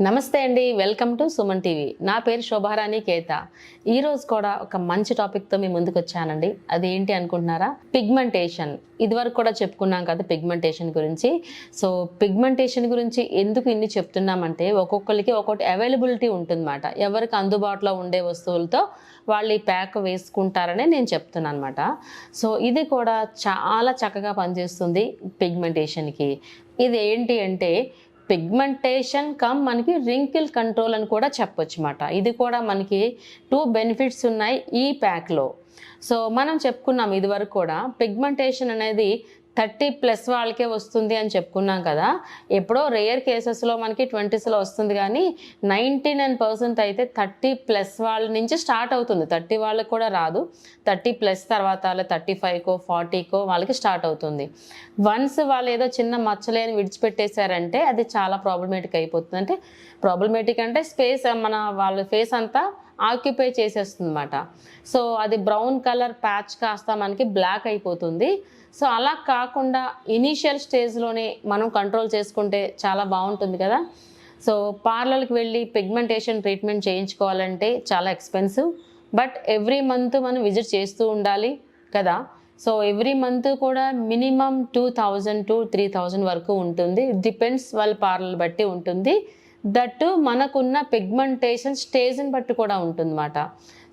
నమస్తే అండి, welcome to Suman TV. నా పేరు శోభారాణి కేత. ఈరోజు కూడా ఒక మంచి టాపిక్తో మీ ముందుకు వచ్చానండి. అది ఏంటి అనుకుంటున్నారా? పిగ్మెంటేషన్. ఇదివరకు కూడా చెప్పుకున్నాం కదా పిగ్మెంటేషన్ గురించి. సో పిగ్మెంటేషన్ గురించి ఎందుకు ఇన్ని చెప్తున్నామంటే ఒక్కొక్కరికి ఒక్కొక్కటి అవైలబిలిటీ ఉంటుందన్నమాట. ఎవరికి అందుబాటులో ఉండే వస్తువులతో వాళ్ళు ఈ ప్యాక్ వేసుకుంటారని నేను చెప్తున్నాను అనమాట. సో ఇది కూడా చాలా చక్కగా పనిచేస్తుంది పిగ్మెంటేషన్కి. ఇది ఏంటి అంటే పిగ్మెంటేషన్ కమ్ మనకి రింకిల్ కంట్రోల్ అని కూడా చెప్పొచ్చు అన్నమాట. ఇది కూడా మనకి 2 బెనిఫిట్స్ ఉన్నాయి ఈ ప్యాక్లో. సో మనం చెప్పుకున్నాం ఇదివరకు కూడా పిగ్మెంటేషన్ అనేది 30+ వాళ్ళకే వస్తుంది అని చెప్పుకున్నాం కదా. ఎప్పుడో రేర్ కేసెస్లో మనకి 20స్లో వస్తుంది, కానీ 99% అయితే 30+ వాళ్ళ నుంచి స్టార్ట్ అవుతుంది. 30 వాళ్ళకి కూడా రాదు, 30+ తర్వాత 35కో 40కో వాళ్ళకి స్టార్ట్ అవుతుంది. వన్స్ వాళ్ళు ఏదో చిన్న మచ్చలేని విడిచిపెట్టేశారంటే అది చాలా ప్రాబ్లమేటిక్ అయిపోతుంది. అంటే ప్రాబ్లమేటిక్ అంటే వాళ్ళ ఫేస్ అంతా ఆక్యుపై చేసేస్తుంది అన్నమాట. సో అది బ్రౌన్ కలర్ ప్యాచ్ కాస్త మనకి బ్లాక్ అయిపోతుంది. సో అలా కాకుండా ఇనీషియల్ స్టేజ్లోనే మనం కంట్రోల్ చేసుకుంటే చాలా బాగుంటుంది కదా. సో పార్లర్కి వెళ్ళి పిగ్మెంటేషన్ ట్రీట్మెంట్ చేయించుకోవాలంటే చాలా ఎక్స్పెన్సివ్, బట్ ఎవ్రీ మంత్ మనం విజిట్ చేస్తూ ఉండాలి కదా. సో ఎవ్రీ మంత్ కూడా మినిమం 2000 to 3000 వరకు ఉంటుంది. డిపెండ్స్ వాళ్ళ పార్లర్ బట్టి ఉంటుంది. దట్టు మనకున్న పిగ్మెంటేషన్ స్టేజ్ని బట్టి కూడా ఉంటుందన్నమాట.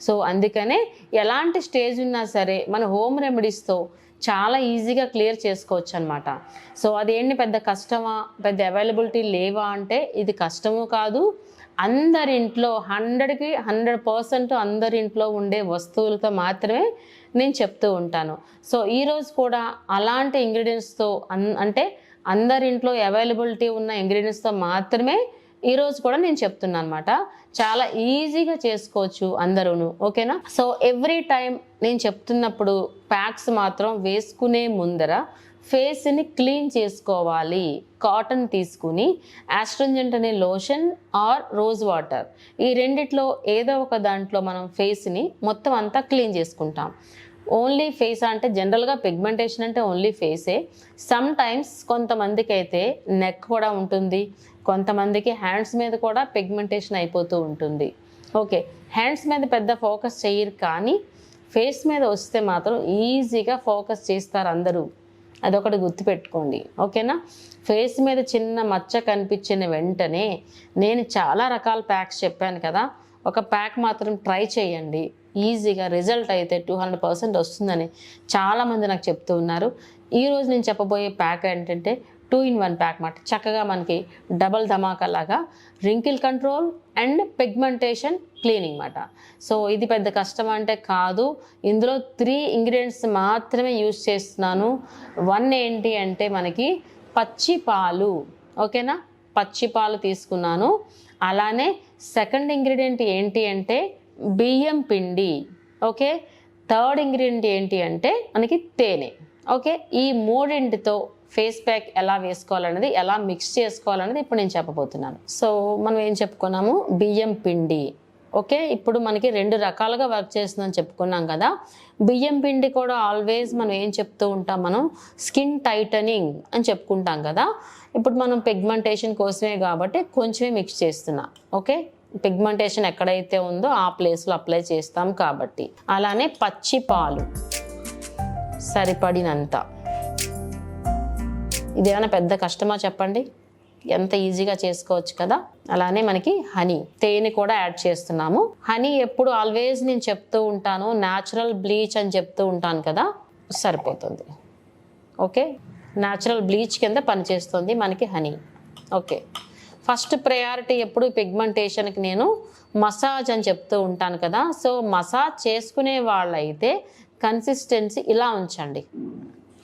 సో అందుకనే ఎలాంటి స్టేజ్ ఉన్నా సరే మన హోమ్ రెమెడీస్తో చాలా ఈజీగా క్లియర్ చేసుకోవచ్చు అనమాట. సో అదేంటి పెద్ద కష్టమా, పెద్ద అవైలబిలిటీ లేవా అంటే ఇది కష్టము కాదు. అందరింట్లో 100కి 100% అందరింట్లో ఉండే వస్తువులతో మాత్రమే నేను చెప్తూ ఉంటాను. సో ఈరోజు కూడా అలాంటి ఇంగ్రీడియంట్స్తో అంటే అందరింట్లో అవైలబిలిటీ ఉన్న ఇంగ్రీడియంట్స్తో మాత్రమే ఈరోజు కూడా నేను చెప్తున్నాను అనమాట. చాలా ఈజీగా చేసుకోవచ్చు అందరూను, ఓకేనా. సో ఎవ్రీ టైం నేను చెప్తున్నప్పుడు ప్యాక్స్ మాత్రం వేసుకునే ముందర ఫేస్ని క్లీన్ చేసుకోవాలి. కాటన్ తీసుకుని ఆస్ట్రింజెంట్ అనే లోషన్ ఆర్ రోజ్ వాటర్, ఈ రెండిట్లో ఏదో ఒక దాంట్లో మనం ఫేస్ని మొత్తం అంతా క్లీన్ చేసుకుంటాం. ఓన్లీ ఫేస్ అంటే జనరల్గా పిగ్మెంటేషన్ అంటే ఓన్లీ ఫేసే. సమ్ టైమ్స్ కొంతమందికి అయితే నెక్ కూడా ఉంటుంది, కొంతమందికి హ్యాండ్స్ మీద కూడా పిగ్మెంటేషన్ అయిపోతూ ఉంటుంది. ఓకే, హ్యాండ్స్ మీద పెద్ద ఫోకస్ చేయరు, కానీ ఫేస్ మీద వస్తే మాత్రం ఈజీగా ఫోకస్ చేస్తారు అందరూ. అదొకటి గుర్తుపెట్టుకోండి, ఓకేనా. ఫేస్ మీద చిన్న మచ్చ కనిపించిన వెంటనే నేను చాలా రకాల ప్యాక్స్ చెప్పాను కదా, ఒక ప్యాక్ మాత్రం ట్రై చేయండి. ఈజీగా రిజల్ట్ అయితే 200% వస్తుందని చాలామంది నాకు చెప్తూ ఉన్నారు. ఈరోజు నేను చెప్పబోయే ప్యాక్ ఏంటంటే 2-in-1 ప్యాక్ మాట. చక్కగా మనకి డబల్ ధమాకా లాగా wrinkle control and pigmentation cleaning మాట. సో ఇది పెద్ద కష్టం అంటే కాదు. ఇందులో 3 ఇంగ్రీడియంట్స్ మాత్రమే యూజ్ చేస్తున్నాను. 1 ఏంటి అంటే మనకి పచ్చి పాలు, ఓకేనా. పచ్చి పాలు తీసుకున్నాను. అలానే సెకండ్ ఇంగ్రీడియంట్ ఏంటి అంటే బియ్యం పిండి, ఓకే. థర్డ్ ఇంగ్రీడియంట్ ఏంటి అంటే మనకి తేనె, ఓకే. ఈ 3ంటితో ఫేస్ ప్యాక్ ఎలా వేసుకోవాలనేది, ఎలా మిక్స్ చేసుకోవాలనేది ఇప్పుడు నేను చెప్పబోతున్నాను. సో మనం ఏం చెప్పుకున్నాము, బియ్యం పిండి, ఓకే. ఇప్పుడు మనకి 2 రకాలుగా వర్క్ చేస్తుందని చెప్పుకున్నాం కదా. బియ్యం పిండి కూడా ఆల్వేస్ మనం ఏం చెప్తూ ఉంటాం, మనం స్కిన్ టైటనింగ్ అని చెప్పుకుంటాం కదా. ఇప్పుడు మనం పిగ్మెంటేషన్ కోసమే కాబట్టి కొంచెమే మిక్స్ చేస్తున్నా, ఓకే. పిగ్మెంటేషన్ ఎక్కడైతే ఉందో ఆ ప్లేస్లో అప్లై చేస్తాం కాబట్టి. అలానే పచ్చి పాలు సరిపడినంత. ఇదేమైనా పెద్ద కష్టమా చెప్పండి, ఎంత ఈజీగా చేసుకోవచ్చు కదా. అలానే మనకి హనీ, తేనె కూడా యాడ్ చేస్తున్నాము. హనీ ఎప్పుడు ఆల్వేస్ నేను చెప్తూ ఉంటాను న్యాచురల్ బ్లీచ్ అని చెప్తూ ఉంటాను కదా, సరిపోతుంది, ఓకే. న్యాచురల్ బ్లీచ్ కింద పనిచేస్తుంది మనకి హనీ, ఓకే. ఫస్ట్ ప్రయారిటీ ఎప్పుడు పిగ్మెంటేషన్కి నేను మసాజ్ అని చెప్తూ ఉంటాను కదా. సో మసాజ్ చేసుకునే వాళ్ళైతే కన్సిస్టెన్సీ ఇలా ఉంచండి,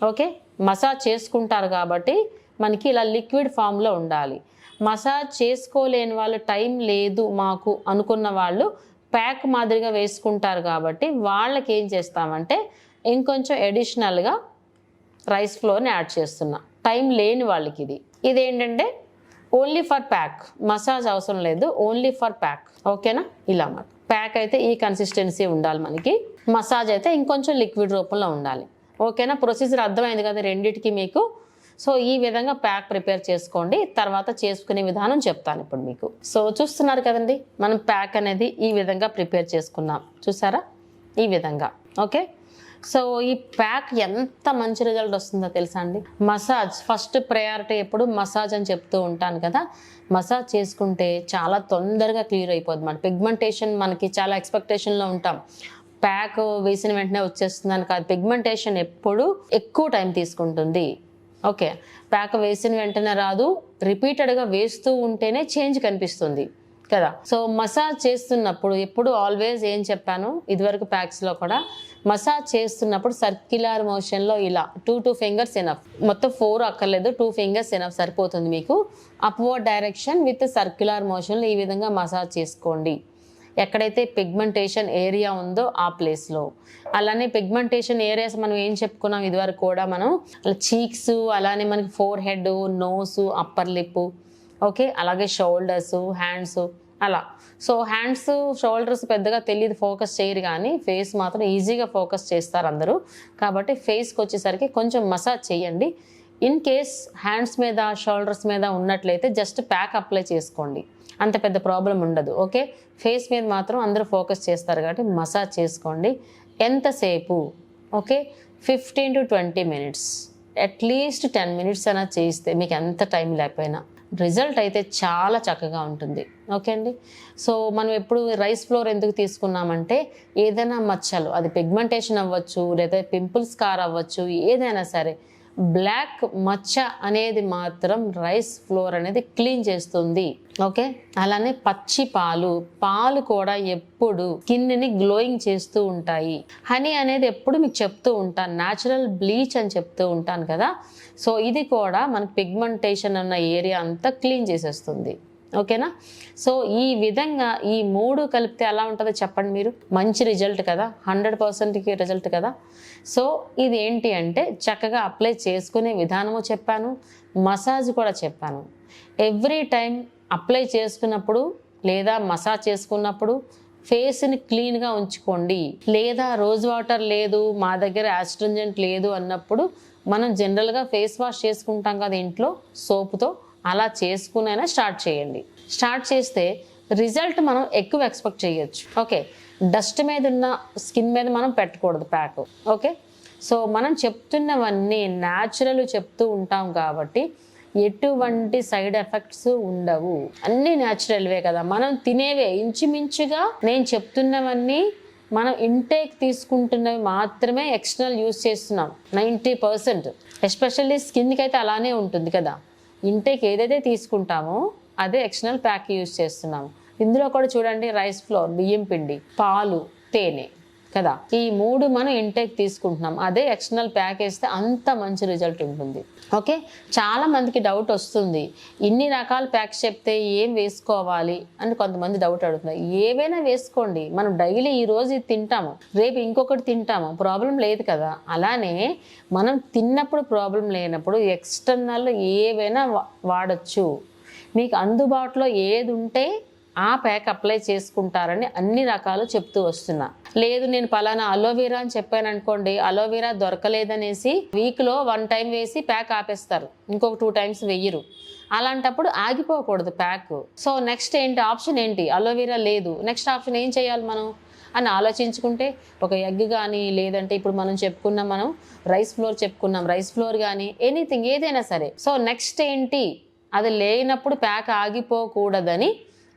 ఓకే. మసాజ్ చేసుకుంటారు కాబట్టి మనకి ఇలా లిక్విడ్ ఫామ్లో ఉండాలి. మసాజ్ చేసుకోలేని వాళ్ళు, టైం లేదు మాకు అనుకున్న వాళ్ళు ప్యాక్ మాదిరిగా వేసుకుంటారు కాబట్టి వాళ్ళకి ఏం చేస్తామంటే ఇంకొంచెం ఎడిషనల్గా రైస్ ఫ్లోర్ని యాడ్ చేస్తున్నా. టైం లేని వాళ్ళకి ఇదేంటంటే ఓన్లీ ఫర్ ప్యాక్, మసాజ్ అవసరం లేదు, ఓన్లీ ఫర్ ప్యాక్, ఓకేనా. ఇలా మాట ప్యాక్ అయితే ఈ కన్సిస్టెన్సీ ఉండాలి మనకి, మసాజ్ అయితే ఇంకొంచెం లిక్విడ్ రూపంలో ఉండాలి, ఓకేనా. ప్రొసీజర్ అర్థమైంది కదా రెండిటికి మీకు. సో ఈ విధంగా ప్యాక్ ప్రిపేర్ చేసుకోండి. తర్వాత చేసుకునే విధానం చెప్తాను ఇప్పుడు మీకు. సో చూస్తున్నారు కదండి, మనం ప్యాక్ అనేది ఈ విధంగా ప్రిపేర్ చేసుకున్నాం. చూసారా, ఈ విధంగా. ఓకే, సో ఈ ప్యాక్ ఎంత మంచి రిజల్ట్ వస్తుందో తెలుసా అండి. మసాజ్ ఫస్ట్ ప్రయారిటీ, ఎప్పుడు మసాజ్ అని చెప్తూ ఉంటాను కదా. మసాజ్ చేసుకుంటే చాలా తొందరగా క్లియర్ అయిపోద్ది. మన పిగ్మెంటేషన్ మనకి చాలా ఎక్స్పెక్టేషన్లో ఉంటాం, ప్యాక్ వేసిన వెంటనే వచ్చేస్తుందని కాదు. పిగ్మెంటేషన్ ఎప్పుడు ఎక్కువ టైం తీసుకుంటుంది. ఓకే, ప్యాక్ వేసిన వెంటనే రాదు, రిపీటెడ్గా వేస్తూ ఉంటేనే చేంజ్ కనిపిస్తుంది కదా. సో మసాజ్ చేస్తున్నప్పుడు ఎప్పుడు ఆల్వేస్ ఏం చెప్పాను ఇదివరకు ప్యాక్స్లో కూడా, మసాజ్ చేస్తున్నప్పుడు సర్క్యులర్ మోషన్లో ఇలా 2 ఫింగర్స్ ఎనఫ్, మొత్తం 4 అక్కర్లేదు, 2 ఫింగర్స్ ఎనఫ్ సరిపోతుంది మీకు. అప్వర్డ్ డైరెక్షన్ విత్ సర్క్యులర్ మోషన్లో ఈ విధంగా మసాజ్ చేసుకోండి ఎక్కడైతే పిగ్మెంటేషన్ ఏరియా ఉందో ఆ ప్లేస్లో. అలానే పిగ్మెంటేషన్ ఏరియాస్ మనం ఏం చెప్పుకున్నాం ఇదివరకు కూడా, మనం చీక్స్, అలానే మనకి four head, nose, upper lip, okay, అలాగే షోల్డర్స్, హ్యాండ్స్ అలా. సో హ్యాండ్స్ షోల్డర్స్ పెద్దగా తెలియదు, ఫోకస్ చేయరు, కానీ ఫేస్ మాత్రం ఈజీగా ఫోకస్ చేస్తారు అందరూ. కాబట్టి ఫేస్కి వచ్చేసరికి కొంచెం మసాజ్ చేయండి. ఇన్ కేస్ హ్యాండ్స్ మీద షోల్డర్స్ మీద ఉన్నట్లయితే జస్ట్ ప్యాక్ అప్లై చేసుకోండి, అంత పెద్ద ప్రాబ్లం ఉండదు. ఓకే, ఫేస్ మీద మాత్రం అందరూ ఫోకస్ చేస్తారు కాబట్టి మసాజ్ చేసుకోండి. ఎంతసేపు? Okay, 15 to 20 minutes, at least 10 minutes అయినా చేయిస్తే మీకు ఎంత టైం లేకపోయినా రిజల్ట్ అయితే చాలా చక్కగా ఉంటుంది. ఓకే అండి. సో మనం ఎప్పుడు రైస్ ఫ్లోర్ ఎందుకు తీసుకున్నామంటే, ఏదైనా మచ్చలు, అది పిగ్మెంటేషన్ అవ్వచ్చు, లేదా పింపుల్స్ స్కార్ అవ్వచ్చు, ఏదైనా సరే బ్లాక్ మచ్చ అనేది మాత్రం రైస్ ఫ్లోర్ అనేది క్లీన్ చేస్తుంది. ఓకే, అలానే పచ్చి పాలు కూడా ఎప్పుడు స్కిన్ని గ్లోయింగ్ చేస్తూ ఉంటాయి. హనీ అనేది ఎప్పుడు మీకు చెప్తూ ఉంటాను, న్యాచురల్ బ్లీచ్ అని చెప్తూ ఉంటాను కదా. సో ఇది కూడా మనకి పిగ్మెంటేషన్ ఉన్న ఏరియా అంతా క్లీన్ చేసేస్తుంది. ఓకేనా. సో ఈ విధంగా ఈ 3 కలిపితే ఎలా ఉంటుందో చెప్పండి మీరు. మంచి రిజల్ట్ కదా, 100% రిజల్ట్ కదా. సో ఇది ఏంటి అంటే చక్కగా అప్లై చేసుకునే విధానము చెప్పాను, మసాజ్ కూడా చెప్పాను. ఎవ్రీ టైం అప్లై చేసుకున్నప్పుడు లేదా మసాజ్ చేసుకున్నప్పుడు ఫేస్ని క్లీన్గా ఉంచుకోండి. లేదా రోజ్ వాటర్ లేదు, మా దగ్గర యాస్ట్రింజెంట్ లేదు అన్నప్పుడు మనం జనరల్గా ఫేస్ వాష్ చేసుకుంటాం కదా ఇంట్లో సోపుతో, అలా చేసుకునైనా స్టార్ట్ చేయండి. స్టార్ట్ చేస్తే రిజల్ట్ మనం ఎక్కువ ఎక్స్పెక్ట్ చేయొచ్చు. ఓకే, డస్ట్ మీద ఉన్న స్కిన్ మీద మనం పెట్టకూడదు ప్యాక్. ఓకే, సో మనం చెప్తున్నవన్నీ న్యాచురల్ చెప్తూ ఉంటాం కాబట్టి ఎటువంటి సైడ్ ఎఫెక్ట్స్ ఉండవు, అన్నీ న్యాచురల్వే కదా. మనం తినేవే ఇంచుమించుగా నేను చెప్తున్నవన్నీ మనం ఇంటేక్ తీసుకుంటున్నవి మాత్రమే ఎక్స్టర్నల్ యూజ్ చేస్తున్నాం 90%. ఎస్పెషల్లీ స్కిన్కి అయితే అలానే ఉంటుంది కదా. ఇంటేక్ ఏదైతే తీసుకుంటామో అదే ఎక్స్టర్నల్ ప్యాక్ యూజ్ చేస్తున్నాము. ఇందులో కూడా చూడండి, రైస్ ఫ్లోర్, బియ్యం పిండి, పాలు, తేనె కదా, ఈ 3 మనం ఇంటేక్ తీసుకుంటున్నాం. అదే ఎక్స్టర్నల్ ప్యాక్ వేస్తే అంత మంచి రిజల్ట్ ఉంటుంది. ఓకే, చాలా మందికి డౌట్ వస్తుంది, ఇన్ని రకాల ప్యాక్స్ చెప్తే ఏం వేసుకోవాలి అని కొంతమంది డౌట్ అడుగుతున్నారు. ఏవైనా వేసుకోండి, మనం డైలీ ఈ రోజు ఇది తింటాము, రేపు ఇంకొకటి తింటాము, ప్రాబ్లం లేదు కదా. అలానే మనం తిన్నప్పుడు ప్రాబ్లం లేనప్పుడు ఎక్స్టర్నల్ ఏవైనా వాడచ్చు. మీకు అందుబాటులో ఏది ఉంటే ఆ ప్యాక్ అప్లై చేసుకుంటారని అన్ని రకాలు చెప్తూ వస్తున్నా. లేదు నేను పలానా అలోవెరా అని చెప్పాను అనుకోండి, అలోవెరా దొరకలేదనేసి వీక్లో 1 టైం వేసి ప్యాక్ ఆపేస్తారు, ఇంకొక 2 టైమ్స్ వెయ్యరు. అలాంటప్పుడు ఆగిపోకూడదు ప్యాక్. సో నెక్స్ట్ ఏంటి ఆప్షన్ ఏంటి, అలోవెరా లేదు, నెక్స్ట్ ఆప్షన్ ఏం చేయాలి మనం అని ఆలోచించుకుంటే, ఒక ఎగ్ కానీ, లేదంటే ఇప్పుడు మనం చెప్పుకున్నాం, మనం రైస్ ఫ్లోర్ చెప్పుకున్నాం, రైస్ ఫ్లోర్ కానీ ఎనీథింగ్ ఏదైనా సరే. సో నెక్స్ట్ ఏంటి, అది లేనప్పుడు ప్యాక్ ఆగిపోకూడదని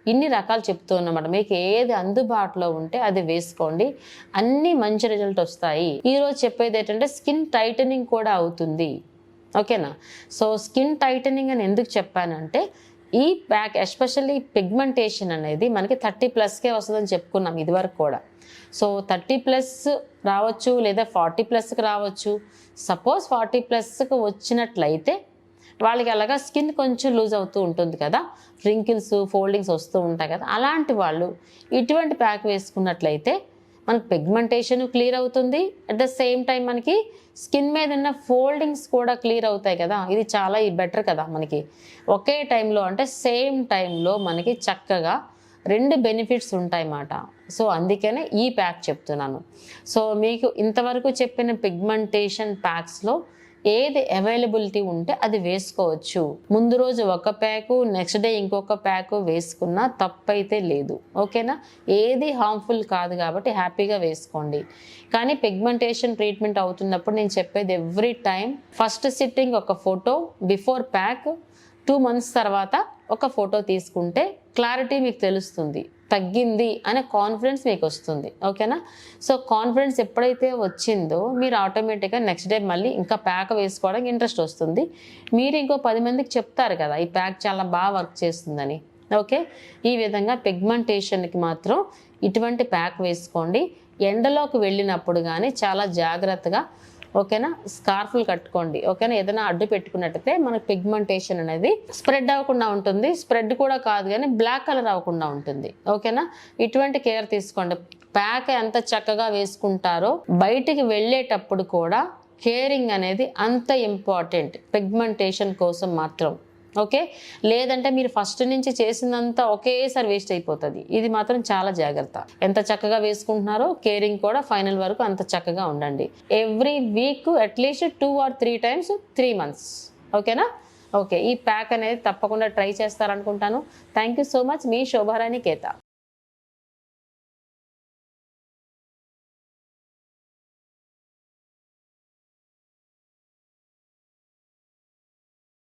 ఇన్ని రకాలు చెప్తూ ఉన్నమాట. మీకు ఏది అందుబాటులో ఉంటే అది వేసుకోండి, అన్నీ మంచి రిజల్ట్ వస్తాయి. ఈరోజు చెప్పేది ఏంటంటే స్కిన్ టైటనింగ్ కూడా అవుతుంది. ఓకేనా. సో స్కిన్ టైటనింగ్ అని ఎందుకు చెప్పానంటే, ఈ ప్యాక్ ఎస్పెషల్లీ పిగ్మెంటేషన్ అనేది మనకి 30+కే వస్తుందని చెప్పుకున్నాం ఇదివరకు కూడా. సో 30+ రావచ్చు, లేదా 40+కి రావచ్చు. సపోజ్ 40+కి వచ్చినట్లయితే వాళ్ళకి అలాగా స్కిన్ కొంచెం లూజ్ అవుతూ ఉంటుంది కదా, రింకిల్స్, ఫోల్డింగ్స్ వస్తూ ఉంటాయి కదా. అలాంటి వాళ్ళు ఇటువంటి ప్యాక్ వేసుకున్నట్లయితే మనకి పిగ్మెంటేషన్ క్లియర్ అవుతుంది, అట్ ద సేమ్ టైం మనకి స్కిన్ మీద ఉన్న ఫోల్డింగ్స్ కూడా క్లియర్ అవుతాయి కదా. ఇది చాలా బెటర్ కదా మనకి. ఒకే టైంలో అంటే సేమ్ టైంలో మనకి చక్కగా 2 బెనిఫిట్స్ ఉంటాయి అన్నమాట. సో అందుకనే ఈ ప్యాక్ చెప్తున్నాను. సో మీకు ఇంతవరకు చెప్పిన పిగ్మెంటేషన్ ప్యాక్స్లో ఏది అవైలబిలిటీ ఉంటే అది వేసుకోవచ్చు. ముందు రోజు ఒక ప్యాకు, నెక్స్ట్ డే ఇంకొక ప్యాకు వేసుకున్నా తప్పైతే లేదు. ఓకేనా? ఏది హార్మ్ఫుల్ కాదు కాబట్టి హ్యాపీగా వేసుకోండి. కానీ పిగ్మెంటేషన్ ట్రీట్మెంట్ అవుతున్నప్పుడు నేను చెప్పేది ఎవ్రీ టైం ఫస్ట్ సిట్టింగ్ ఒక ఫోటో, బిఫోర్ ప్యాక్, 2 months తర్వాత ఒక ఫోటో తీసుకుంటే క్లారిటీ మీకు తెలుస్తుంది, తగ్గింది అనే కాన్ఫిడెన్స్ మీకు వస్తుంది. ఓకేనా? సో కాన్ఫిడెన్స్ ఎప్పుడైతే వచ్చిందో మీరు ఆటోమేటిక్గా నెక్స్ట్ డే మళ్ళీ ఇంకా ప్యాక్ వేసుకోవడానికి ఇంట్రెస్ట్ వస్తుంది. మీరు ఇంకో 10 మందికి చెప్తారు కదా ఈ ప్యాక్ చాలా బాగా వర్క్ చేస్తుందని. ఓకే, ఈ విధంగా పిగ్మెంటేషన్కి మాత్రం ఇటువంటి ప్యాక్ వేసుకోండి. ఎండలోకి వెళ్ళినప్పుడు కానీ చాలా జాగ్రత్తగా, ఓకేనా, స్కార్ఫ్లు కట్టుకోండి. ఓకేనా? ఏదైనా అడ్డు పెట్టుకున్నట్టయితే మనకు పిగ్మెంటేషన్ అనేది స్ప్రెడ్ అవ్వకుండా ఉంటుంది. స్ప్రెడ్ కూడా కాదు కానీ బ్లాక్ కలర్ అవ్వకుండా ఉంటుంది. ఓకేనా? ఇటువంటి కేర్ తీసుకోండి. ప్యాక్ ఎంత చక్కగా వేసుకుంటారో బయటికి వెళ్ళేటప్పుడు కూడా కేరింగ్ అనేది అంత ఇంపార్టెంట్ పిగ్మెంటేషన్ కోసం మాత్రం. ఓకే, లేదంటే మీరు ఫస్ట్ నుంచి చేసిందంతా ఒకేసారి వేస్ట్ అయిపోతుంది. ఇది మాత్రం చాలా జాగ్రత్త. ఎంత చక్కగా వేసుకుంటున్నారో కేరింగ్ కూడా ఫైనల్ వరకు అంత చక్కగా ఉండండి. Every week at least 2 or 3 times 3 months. ఓకేనా? ఓకే, ఈ ప్యాక్ అనేది తప్పకుండా ట్రై చేస్తారనుకుంటాను. Thank you so much. మీ శోభారాణి కేత.